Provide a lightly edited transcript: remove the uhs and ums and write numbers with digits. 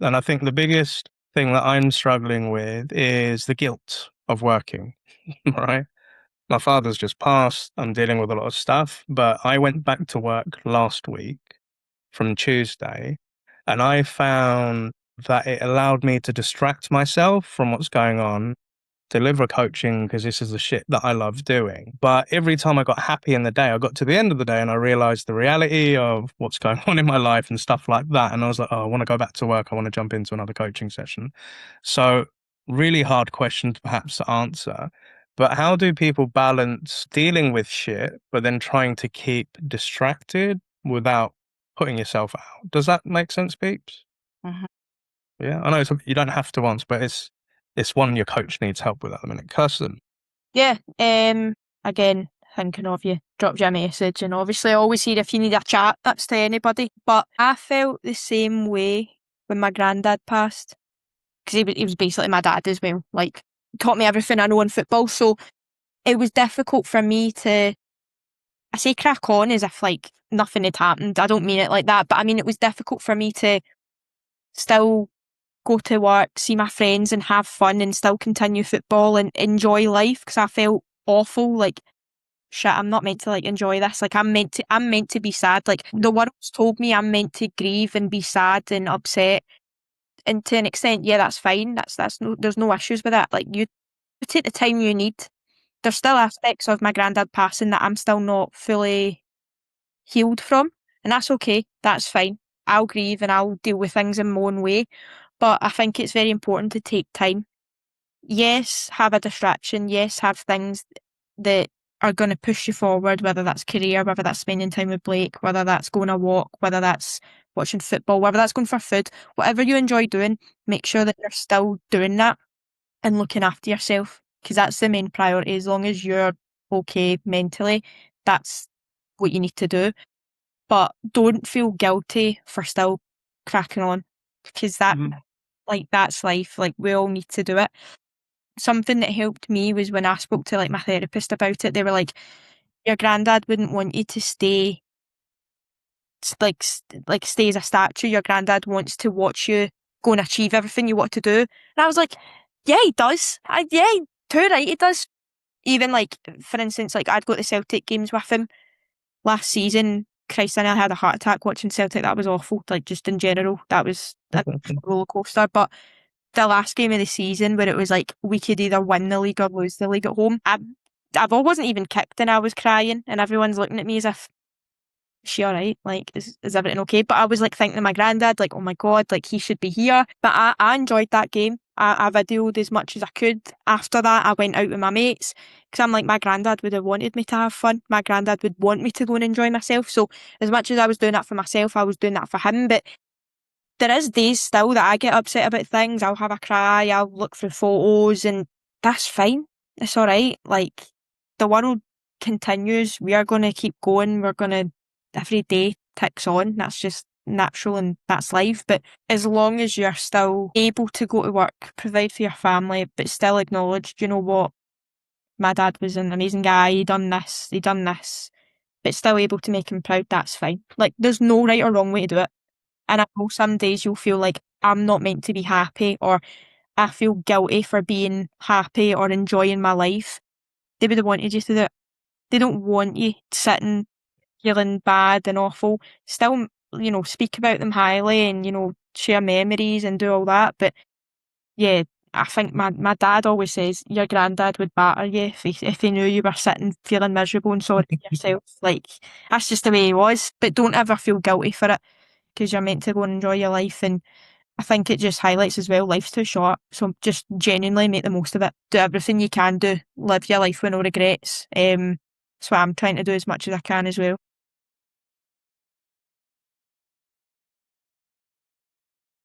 And I think the biggest thing that I'm struggling with is the guilt of working, right? My father's just passed. I'm dealing with a lot of stuff, but I went back to work last week from Tuesday, and I found that it allowed me to distract myself from what's going on, deliver coaching because this is the shit that I love doing. But every time I got happy in the day, I got to the end of the day and I realized the reality of what's going on in my life and stuff like that. And I was like, oh, I want to go back to work. I want to jump into another coaching session. So, really hard question perhaps to answer. But how do people balance dealing with shit, but then trying to keep distracted without putting yourself out? Does that make sense, peeps? Mhm. Yeah, I know you don't have to answer, but it's one your coach needs help with at the minute. Kirsten. Yeah, again, thinking of you, dropped you a message, and obviously always here if you need a chat, that's to anybody. But I felt the same way when my granddad passed, because he was basically my dad as well. Like, taught me everything I know in football, so it was difficult for me to, I say crack on as if like nothing had happened. I don't mean it like that, but I mean it was difficult for me to still go to work, see my friends and have fun and still continue football and enjoy life because I felt awful. Like, shit, I'm not meant to like enjoy this. Like, I'm meant to be sad. Like, the world's told me I'm meant to grieve and be sad and upset. And to an extent, yeah, that's fine. That's no, there's no issues with that. Like, you take the time you need. There's still aspects of my granddad passing that I'm still not fully healed from, and that's okay. That's fine. I'll grieve and I'll deal with things in my own way. But I think it's very important to take time. Yes, have a distraction. Yes, have things that are going to push you forward, whether that's career, whether that's spending time with Blake, whether that's going a walk, whether that's watching football, whether that's going for food, whatever you enjoy doing, make sure that you're still doing that and looking after yourself because that's the main priority. As long as you're okay mentally, that's what you need to do. But don't feel guilty for still cracking on because like, that's life. Like, we all need to do it. Something that helped me was when I spoke to like my therapist about it. They were like, your granddad wouldn't want you to stay like stay as a statue. Your granddad wants to watch you go and achieve everything you want to do. And I was like, yeah, he does. Yeah, too right, he does. Even like, for instance, like I'd go to Celtic games with him last season. Christ, I nearly had a heart attack watching Celtic. That was awful. Like, just in general, that was a roller coaster. But the last game of the season where it was like we could either win the league or lose the league at home, I wasn't even kicked and I was crying and everyone's looking at me as if, is she all right? Like, is everything okay? But I was like thinking of my granddad, like, oh my God, like he should be here. But I enjoyed that game. I videoed as much as I could. After that, I went out with my mates because I'm like, my granddad would have wanted me to have fun. My granddad would want me to go and enjoy myself. So as much as I was doing that for myself, I was doing that for him. But there is days still that I get upset about things. I'll have a cry, I'll look through photos, and that's fine. It's all right. Like, the world continues. We are going to keep going. We're going to, every day ticks on. That's just natural and that's life. But as long as you're still able to go to work, provide for your family, but still acknowledge, you know what, my dad was an amazing guy. He done this, but still able to make him proud, that's fine. Like, there's no right or wrong way to do it. And I know some days you'll feel like I'm not meant to be happy or I feel guilty for being happy or enjoying my life. They would have wanted you to do it. They don't want you sitting feeling bad and awful. Still, speak about them highly and, share memories and do all that. But yeah, I think my dad always says your granddad would batter you if he knew you were sitting feeling miserable and sorry for yourself. Like, that's just the way he was. But don't ever feel guilty for it because you're meant to go and enjoy your life. And I think it just highlights as well, life's too short. So just genuinely make the most of it. Do everything you can do. Live your life with no regrets. That's what I'm trying to do as much as I can as well.